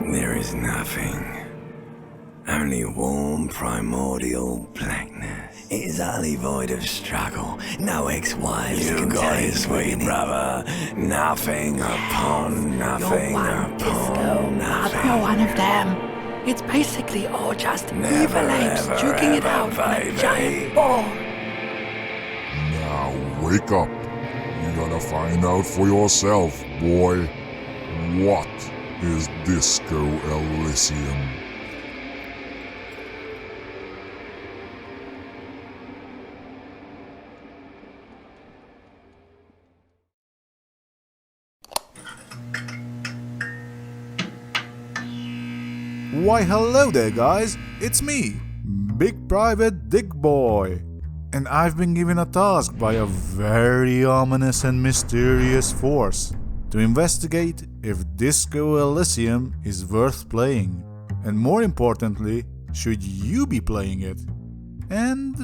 There is nothing. Only warm primordial blackness. It is utterly void of struggle. No ex-wives You got it, sweet brother. Nothing upon nothing upon I'm nothing. not one of them. It's basically all just Never, evil apes ever, duking it ever, out on a baby. giant ball. Now wake up. You gotta find out for yourself, boy. What is Disco Elysium? Why hello there guys, it's me, Big Private Dick Boy. And I've been given a task by a very ominous and mysterious force to investigate if Disco Elysium is worth playing. And more importantly, should you be playing it? And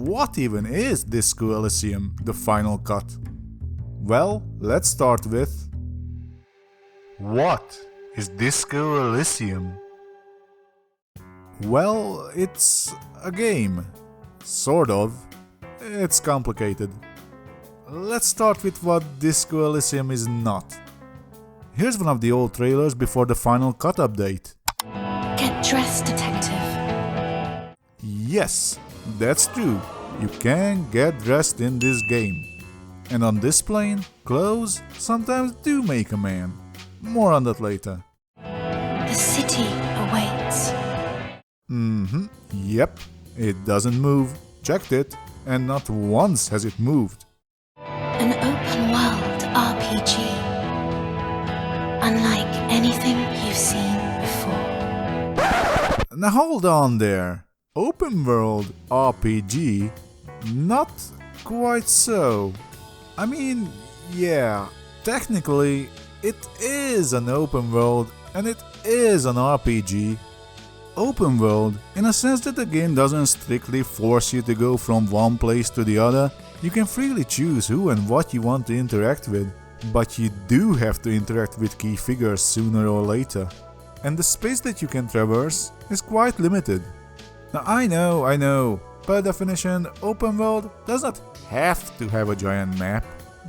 what even is Disco Elysium, the final cut? Well, let's start with... What is Disco Elysium? Well, it's a game. Sort of. It's complicated. Let's start with what Disco Elysium is not. Here's one of the old trailers before the final cut update. Get dressed, detective. Yes, that's true. You can get dressed in this game. And on this plane, clothes sometimes do make a man. More on that later. The city awaits. Yep, it doesn't move. Checked it, and not once has it moved. An open world RPG. Unlike anything you've seen before. Now hold on there. Open world RPG? Not quite so. I mean, yeah, technically it is an open world and it is an RPG. Open world in a sense that the game doesn't strictly force you to go from one place to the other. You can freely choose who and what you want to interact with, but you do have to interact with key figures sooner or later. And the space that you can traverse is quite limited. Now I know, per definition open world does not have to have a giant map.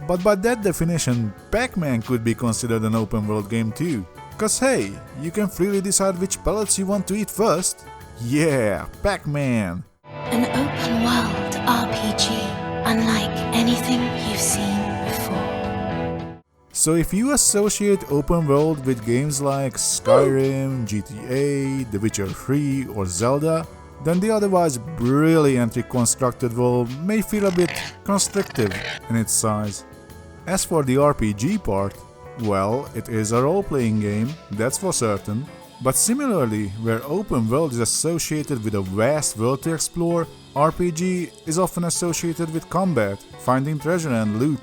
But by that definition, Pac-Man could be considered an open world game too. Cause hey, you can freely decide which pellets you want to eat first. Yeah, Pac-Man! An open world RPG. Unlike anything you've seen before. So if you associate open world with games like Skyrim, GTA, The Witcher 3 or Zelda, then the otherwise brilliantly constructed world may feel a bit constrictive in its size. As for the RPG part, well, it is a role-playing game, that's for certain, but similarly, where open world is associated with a vast world to explore, RPG is often associated with combat, finding treasure and loot.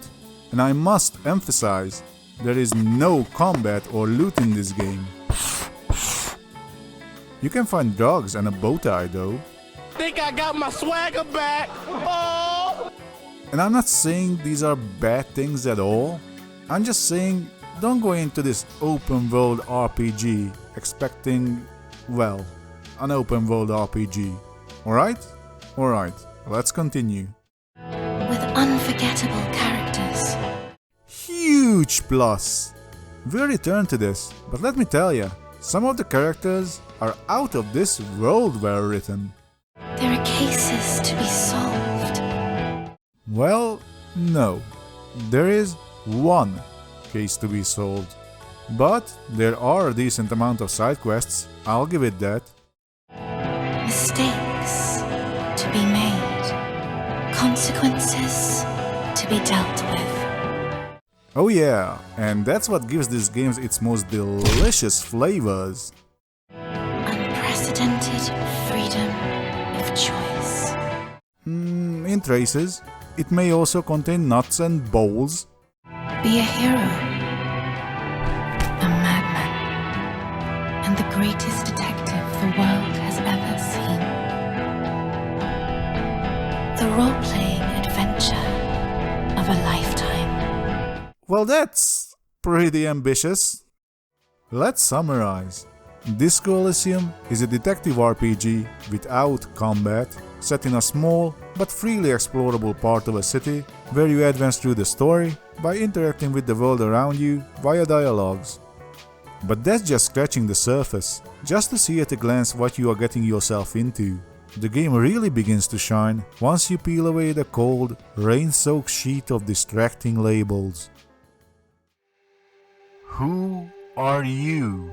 And I must emphasize, there is no combat or loot in this game. You can find drugs and a bow tie though. Think I got my swagger back. Oh! And I'm not saying these are bad things at all. I'm just saying, don't go into this open world RPG expecting, well, an open world RPG. Alright? Alright, let's continue. With unforgettable characters. Huge plus! We'll return to this, but let me tell ya, some of the characters are out of this world well written. There are cases to be solved. Well, no. There is one case to be solved. But there are a decent amount of side quests, I'll give it that. Mistakes to be made. Consequences to be dealt with. Oh yeah, and that's what gives these games its most delicious flavors. Unprecedented freedom of choice. In traces, it may also contain nuts and bolts. Be a hero. A madman. And the greatest detective the world has ever seen. The role-playing adventure of a lifetime. Well, that's pretty ambitious. Let's summarize. Disco Elysium is a detective RPG without combat, set in a small but freely explorable part of a city where you advance through the story by interacting with the world around you via dialogues. But that's just scratching the surface, just to see at a glance what you are getting yourself into. The game really begins to shine once you peel away the cold, rain-soaked sheet of distracting labels. Who are you?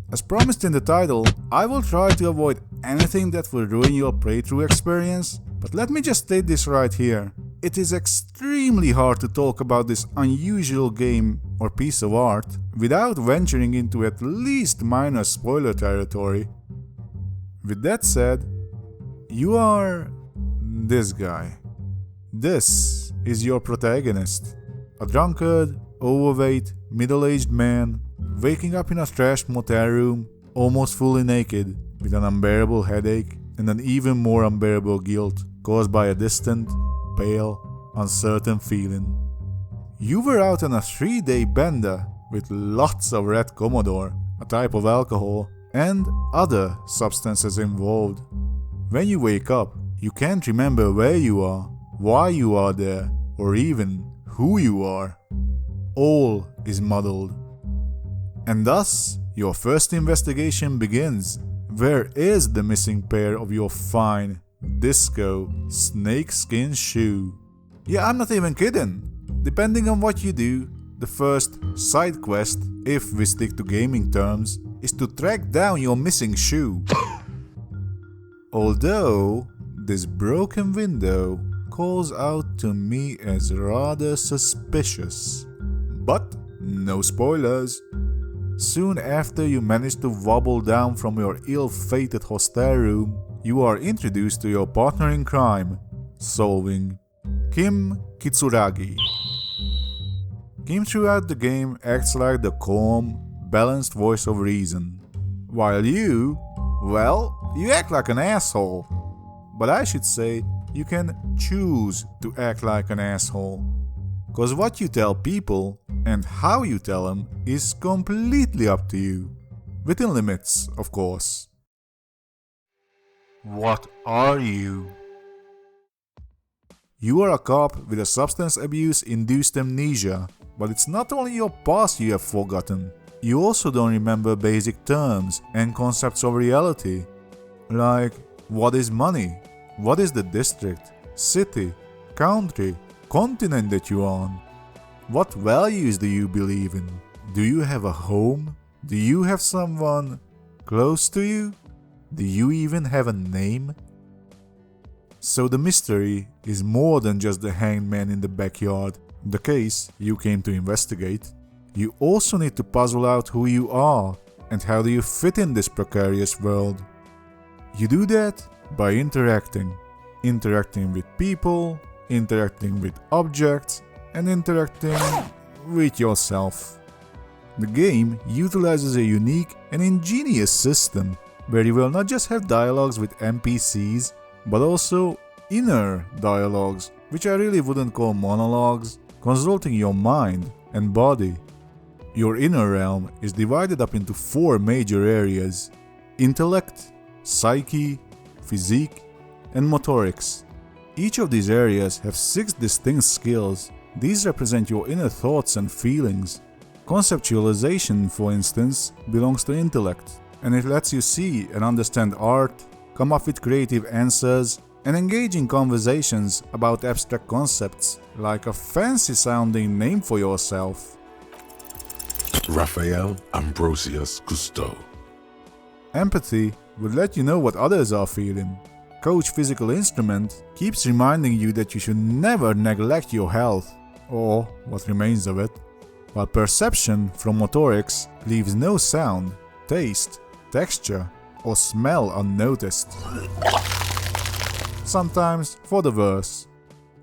As promised in the title, I will try to avoid anything that will ruin your playthrough experience, but let me just state this right here. It is extremely hard to talk about this unusual game or piece of art without venturing into at least minor spoiler territory. With that said, you are this guy. This is your protagonist. A drunkard, overweight, middle-aged man, waking up in a trashed motel room, almost fully naked, with an unbearable headache and an even more unbearable guilt caused by a distant, pale, uncertain feeling. You were out on a 3-day bender with lots of red Commodore, a type of alcohol, and other substances involved. When you wake up, you can't remember where you are, why you are there, or even who you are. All is muddled. And thus, your first investigation begins. Where is the missing pair of your fine, disco, snakeskin shoe? Yeah, I'm not even kidding. Depending on what you do, the first side quest, if we stick to gaming terms, is to track down your missing shoe. Although, this broken window calls out to me as rather suspicious. But no spoilers. Soon after you manage to wobble down from your ill-fated hostel room, you are introduced to your partner in crime, solving Kim Kitsuragi. Kim throughout the game acts like the calm, balanced voice of reason, while you, well, you act like an asshole. But I should say, you can choose to act like an asshole. Cause what you tell people and how you tell them is completely up to you. Within limits, of course. What are you? You are a cop with a substance abuse-induced amnesia, but it's not only your past you have forgotten. You also don't remember basic terms and concepts of reality. Like, what is money? What is the district, city, country, continent that you're on? What values do you believe in? Do you have a home? Do you have someone close to you? Do you even have a name? So the mystery is more than just the hanged man in the backyard, the case you came to investigate. You also need to puzzle out who you are and how do you fit in this precarious world. You do that by interacting with people, interacting with objects, and interacting with yourself. The game utilizes a unique and ingenious system where you will not just have dialogues with NPCs, but also inner dialogues, which I really wouldn't call monologues, consulting your mind and body. Your inner realm is divided up into 4 major areas: intellect, psyche, physique, and motorics. Each of these areas have 6 distinct skills. These represent your inner thoughts and feelings. Conceptualization, for instance, belongs to intellect, and it lets you see and understand art, come up with creative answers, and engage in conversations about abstract concepts, like a fancy-sounding name for yourself. Raphael Ambrosius Cousteau. Empathy would let you know what others are feeling. Coach Physical Instrument keeps reminding you that you should never neglect your health, or what remains of it, while perception from motorics leaves no sound, taste, texture, or smell unnoticed. Sometimes for the worse.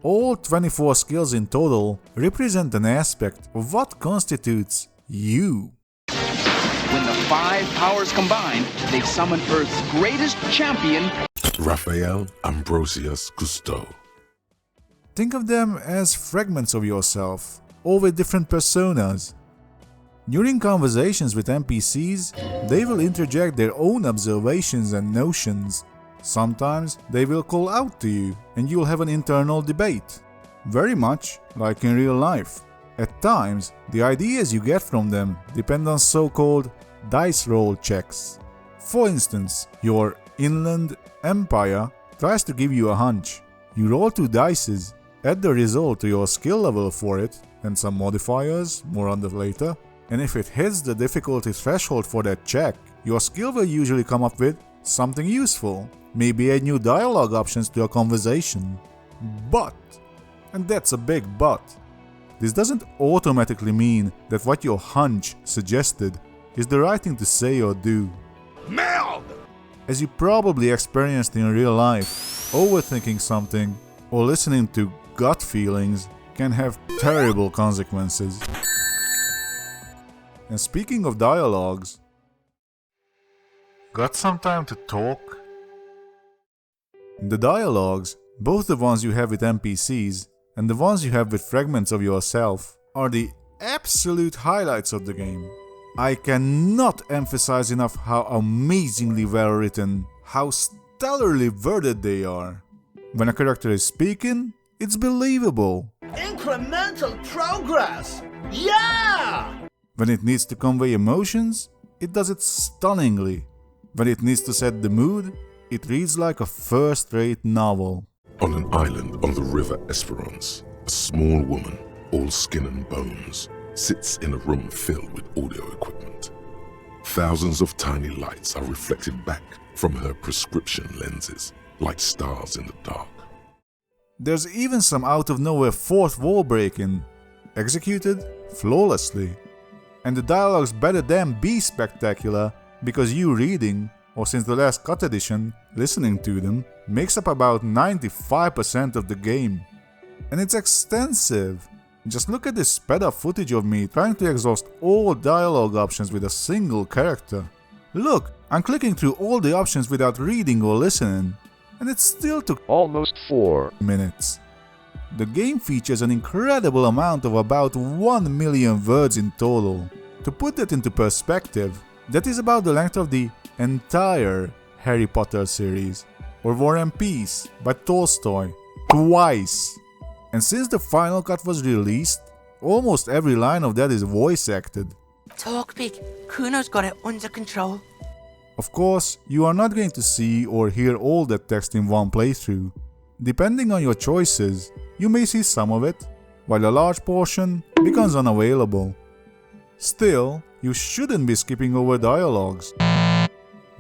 All 24 skills in total represent an aspect of what constitutes you. When the 5 powers combine, they summon Earth's greatest champion, Raphael Ambrosius Cousteau. Think of them as fragments of yourself, all with different personas. During conversations with NPCs, they will interject their own observations and notions. Sometimes they will call out to you and you'll have an internal debate. Very much like in real life. At times, the ideas you get from them depend on so-called dice roll checks. For instance, your inland empire tries to give you a hunch. You roll 2 dices, add the result to your skill level for it, and some modifiers, more on that later, and if it hits the difficulty threshold for that check, your skill will usually come up with something useful, maybe add new dialogue options to a conversation. But, and that's a big but, this doesn't automatically mean that what your hunch suggested is the right thing to say or do. Meld! As you probably experienced in real life, overthinking something or listening to gut feelings can have terrible consequences. And speaking of dialogues, got some time to talk? The dialogues, both the ones you have with NPCs and the ones you have with fragments of yourself, are the absolute highlights of the game. I cannot emphasize enough how amazingly well written, how stellarly worded they are. When a character is speaking, it's believable. Incremental progress! Yeah! When it needs to convey emotions, it does it stunningly. When it needs to set the mood, it reads like a first-rate novel. On an island on the river Esperance, a small woman, all skin and bones, sits in a room filled with audio equipment. Thousands of tiny lights are reflected back from her prescription lenses, like stars in the dark. There's even some out-of-nowhere fourth wall breaking, executed flawlessly. And the dialogues better than be spectacular, because you reading, or since the last cut edition, listening to them, makes up about 95% of the game. And it's extensive. Just look at this sped up footage of me trying to exhaust all dialogue options with a single character. Look, I'm clicking through all the options without reading or listening, and it still took almost 4 minutes. The game features an incredible amount of about 1 million words in total. To put that into perspective, that is about the length of the entire Harry Potter series, or War and Peace by Tolstoy, twice. And since the final cut was released, almost every line of that is voice acted. Talk big. Kuno's got it under control. Of course, you are not going to see or hear all that text in one playthrough. Depending on your choices, you may see some of it, while a large portion becomes unavailable. Still, you shouldn't be skipping over dialogues.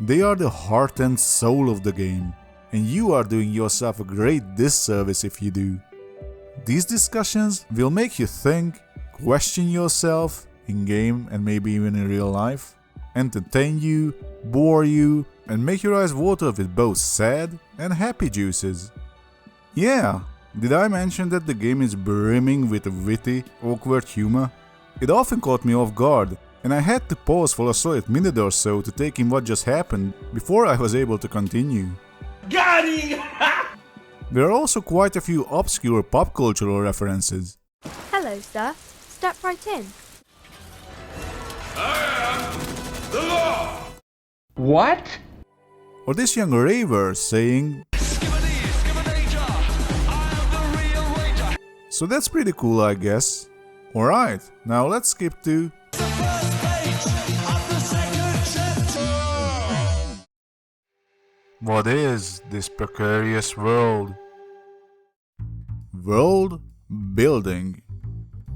They are the heart and soul of the game, and you are doing yourself a great disservice if you do. These discussions will make you think, question yourself, in-game and maybe even in real life, entertain you, bore you, and make your eyes water with both sad and happy juices. Yeah, did I mention that the game is brimming with witty, awkward humor? It often caught me off guard, and I had to pause for a solid minute or so to take in what just happened before I was able to continue. Got him! There are also quite a few obscure pop cultural references. Hello, sir. Step right in. I am the law! What? Or this young raver saying, so that's pretty cool, I guess. Alright, now let's skip to what is this precarious world? World building.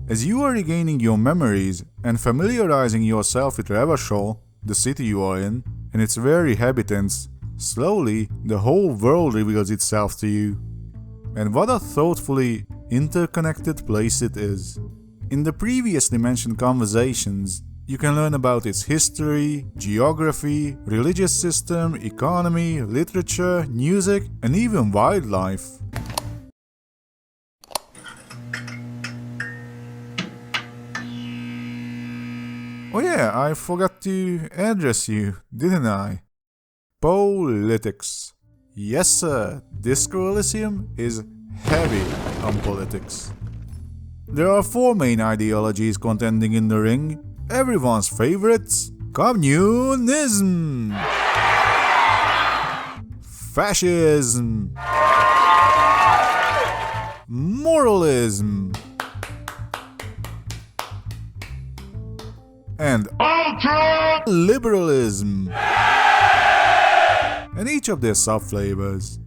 As you are regaining your memories and familiarizing yourself with Revachol, the city you are in, and its very inhabitants, slowly the whole world reveals itself to you. And what a thoughtfully interconnected place it is. In the previously mentioned conversations, you can learn about its history, geography, religious system, economy, literature, music, and even wildlife. Oh yeah, I forgot to address you, didn't I? Politics. Yes sir, Disco Elysium is heavy on politics. There are 4 main ideologies contending in the ring, everyone's favorites: communism, fascism, moralism, and ultra-liberalism, and each of their sub-flavors.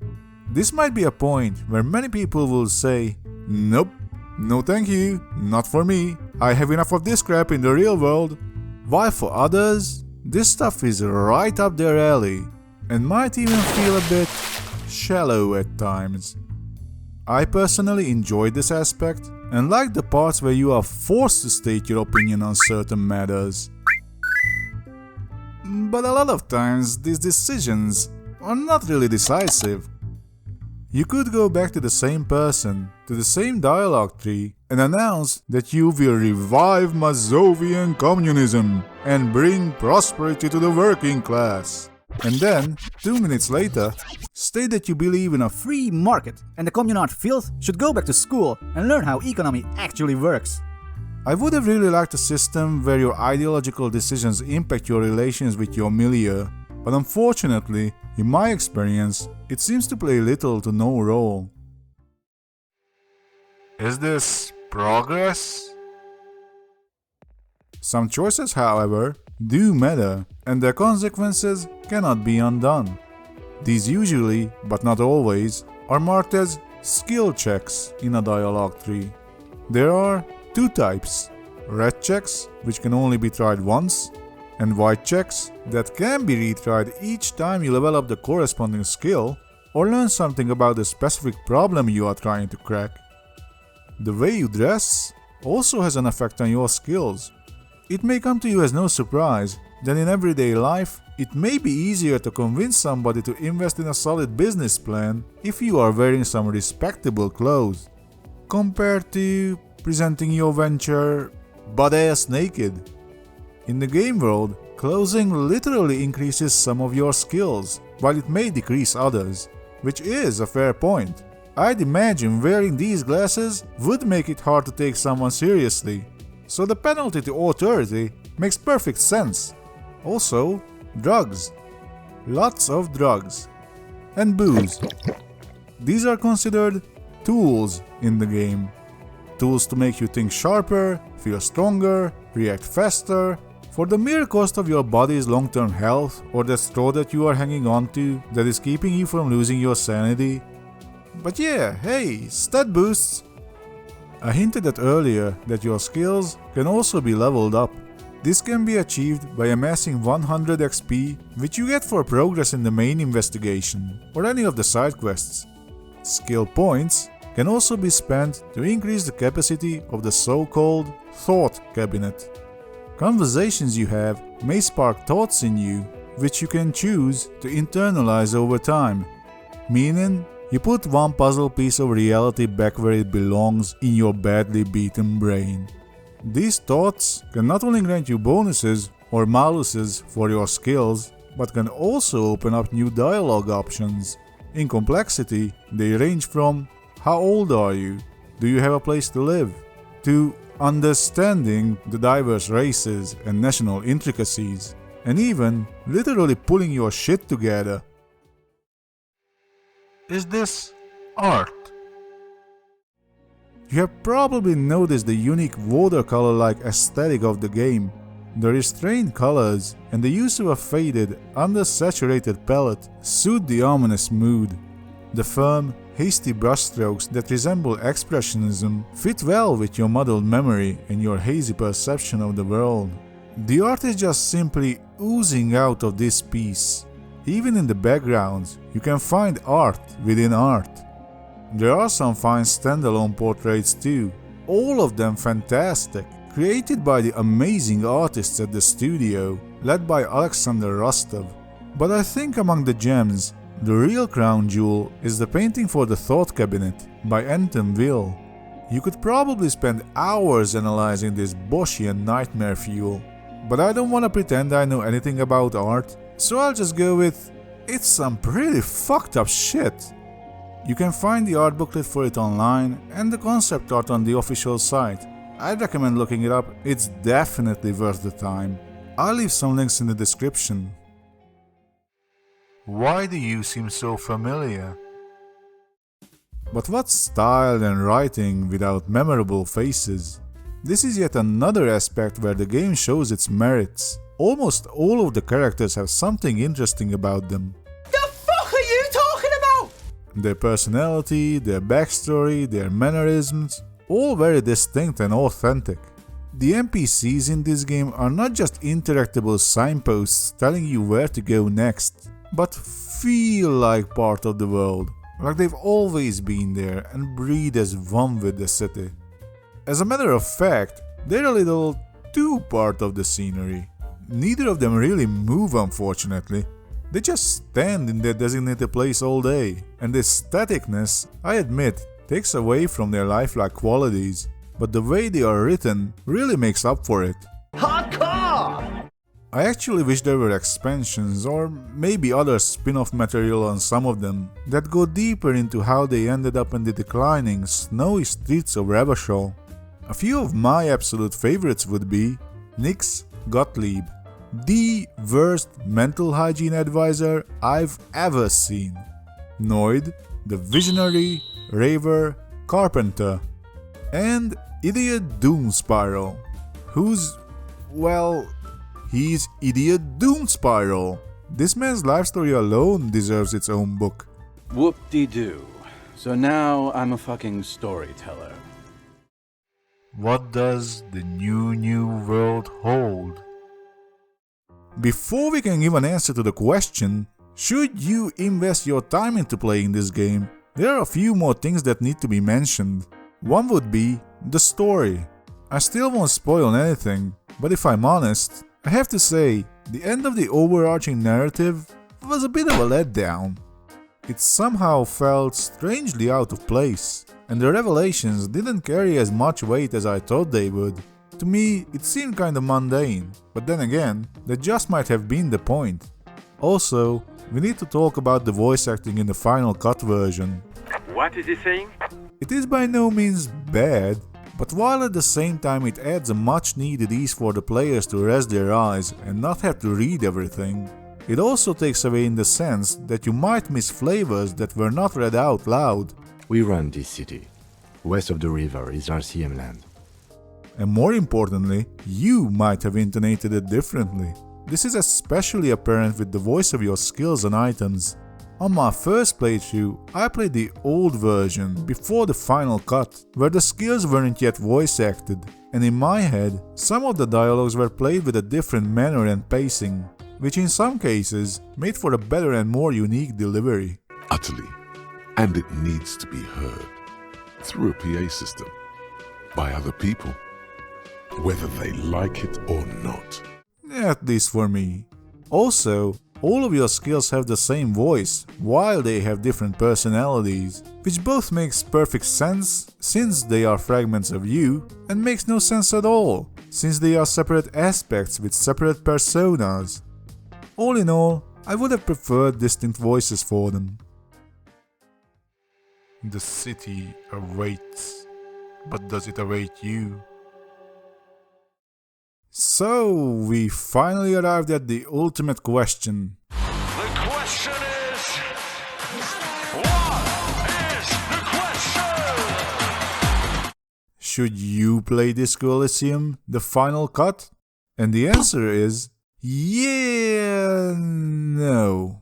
This might be a point where many people will say, "Nope, no thank you, not for me, I have enough of this crap in the real world," while for others, this stuff is right up their alley, and might even feel a bit shallow at times. I personally enjoyed this aspect, and like the parts where you are forced to state your opinion on certain matters. But a lot of times, these decisions are not really decisive. You could go back to the same person, to the same dialogue tree, and announce that you will revive Mazovian communism and bring prosperity to the working class. And then, 2 minutes later, state that you believe in a free market and the communard filth should go back to school and learn how economy actually works. I would have really liked a system where your ideological decisions impact your relations with your milieu, but unfortunately, in my experience, it seems to play little to no role. Is this progress? Some choices, however, do matter, and their consequences cannot be undone. These usually, but not always, are marked as skill checks in a dialogue tree. There are two types: red checks, which can only be tried once, and white checks that can be retried each time you level up the corresponding skill or learn something about the specific problem you are trying to crack. The way you dress also has an effect on your skills. It may come to you as no surprise that in everyday life, it may be easier to convince somebody to invest in a solid business plan if you are wearing some respectable clothes, compared to presenting your venture butt-ass naked. In the game world, clothing literally increases some of your skills, while it may decrease others, which is a fair point. I'd imagine wearing these glasses would make it hard to take someone seriously, so the penalty to authority makes perfect sense. Also, drugs. Lots of drugs. And booze. These are considered tools in the game. Tools to make you think sharper, feel stronger, react faster, for the mere cost of your body's long-term health or the straw that you are hanging on to that is keeping you from losing your sanity. But yeah, hey, stat boosts! I hinted at earlier that your skills can also be leveled up. This can be achieved by amassing 100 XP, which you get for progress in the main investigation or any of the side quests. Skill points can also be spent to increase the capacity of the so-called thought cabinet. Conversations you have may spark thoughts in you, which you can choose to internalize over time, meaning you put one puzzle piece of reality back where it belongs in your badly beaten brain. These thoughts can not only grant you bonuses or maluses for your skills, but can also open up new dialogue options. In complexity, they range from "How old are you? Do you have a place to live?" to understanding the diverse races and national intricacies, and even literally pulling your shit together. Is this art? You have probably noticed the unique watercolor-like aesthetic of the game. The restrained colors and the use of a faded, undersaturated palette suit the ominous mood. The firm, hasty brushstrokes that resemble expressionism fit well with your muddled memory and your hazy perception of the world. The art is just simply oozing out of this piece. Even in the backgrounds, you can find art within art. There are some fine standalone portraits too, all of them fantastic, created by the amazing artists at the studio, led by Alexander Rostov. But I think among the gems, the real crown jewel is the painting for the Thought Cabinet by Anton Will. You could probably spend hours analyzing this Boschian nightmare fuel, but I don't want to pretend I know anything about art, so I'll just go with, it's some pretty fucked up shit. You can find the art booklet for it online and the concept art on the official site. I'd recommend looking it up, it's definitely worth the time. I'll leave some links in the description. Why do you seem so familiar? But what's style and writing without memorable faces? This is yet another aspect where the game shows its merits. Almost all of the characters have something interesting about them. The fuck are you talking about? Their personality, their backstory, their mannerisms, all very distinct and authentic. The NPCs in this game are not just interactable signposts telling you where to go next, but feel like part of the world, like they've always been there and breathe as one with the city. As a matter of fact, they're a little too part of the scenery. Neither of them really move, unfortunately. They just stand in their designated place all day, and this staticness, I admit, takes away from their lifelike qualities, but the way they are written really makes up for it. Hardcore! I actually wish there were expansions or maybe other spin-off material on some of them that go deeper into how they ended up in the declining, snowy streets of Revachol. A few of my absolute favorites would be Nix Gottlieb, the worst mental hygiene advisor I've ever seen. Noid, the visionary, raver, carpenter. And Idiot Doom Spiral, who's, well, he's Idiot Doom Spiral. This man's life story alone deserves its own book. Whoop-de-doo. So now I'm a fucking storyteller. What does the new world hold? Before we can give an answer to the question, should you invest your time into playing this game, there are a few more things that need to be mentioned. One would be the story. I still won't spoil anything, but if I'm honest, I have to say, the end of the overarching narrative was a bit of a letdown. It somehow felt strangely out of place, and the revelations didn't carry as much weight as I thought they would. To me, it seemed kinda mundane, but then again, that just might have been the point. Also, we need to talk about the voice acting in the Final Cut version. What is he saying? It is by no means bad, but while at the same time it adds a much needed ease for the players to rest their eyes and not have to read everything, it also takes away in the sense that you might miss flavors that were not read out loud. We run this city. West of the river is RCM land. And more importantly, you might have intonated it differently. This is especially apparent with the voice of your skills and items. On my first playthrough, I played the old version before the Final Cut, where the skills weren't yet voice acted, and in my head, some of the dialogues were played with a different manner and pacing, which in some cases made for a better and more unique delivery. Utterly. And it needs to be heard through a PA system by other people, whether they like it or not. At least for me. Also, all of your skills have the same voice, while they have different personalities, which both makes perfect sense since they are fragments of you, and makes no sense at all, since they are separate aspects with separate personas. All in all, I would have preferred distinct voices for them. The city awaits, but does it await you? So, we finally arrived at the ultimate question. The question is... What is the question? Should you play Disco Elysium, the Final Cut? And the answer is... yeah... no.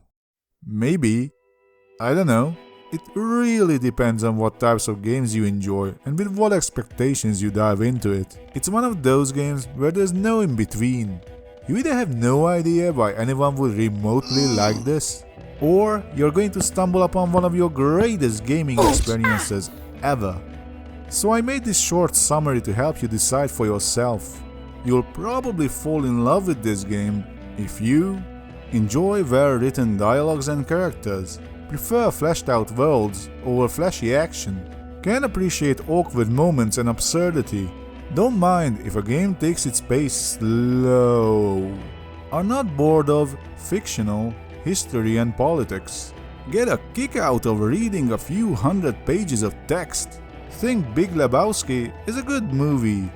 Maybe. I don't know. It really depends on what types of games you enjoy and with what expectations you dive into it. It's one of those games where there's no in between. You either have no idea why anyone would remotely like this, or you're going to stumble upon one of your greatest gaming experiences ever. So I made this short summary to help you decide for yourself. You'll probably fall in love with this game if you enjoy well-written dialogues and characters, prefer fleshed-out worlds over flashy action, can appreciate awkward moments and absurdity, don't mind if a game takes its pace slow, are not bored of fictional, history and politics, get a kick out of reading a few hundred pages of text, think Big Lebowski is a good movie,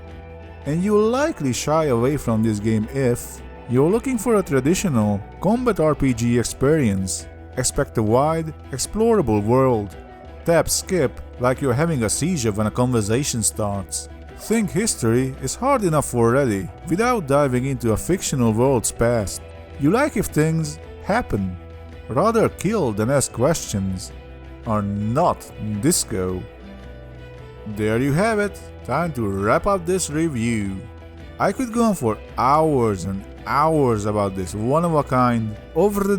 and you'll likely shy away from this game if you're looking for a traditional combat RPG experience. Expect a wide, explorable world. Tap skip like you're having a seizure when a conversation starts. Think history is hard enough already without diving into a fictional world's past. You like if things happen. Rather kill than ask questions. Are not Disco. There you have it. Time to wrap up this review. I could go on for hours and hours about this one-of-a-kind, ogre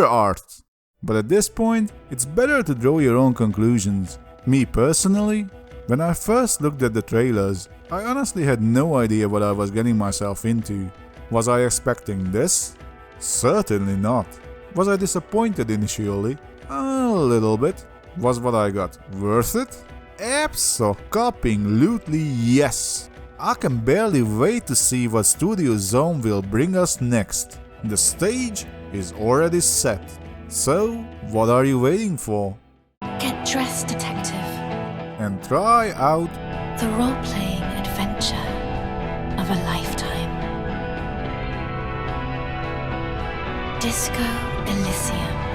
art. But at this point, it's better to draw your own conclusions. Me personally, when I first looked at the trailers, I honestly had no idea what I was getting myself into. Was I expecting this? Certainly not. Was I disappointed initially? A little bit. Was what I got worth it? Abso-coping-lutely yes. I can barely wait to see what Studio Zone will bring us next. The stage is already set. So, what are you waiting for? Get dressed, detective. And try out the role-playing adventure of a lifetime. Disco Elysium.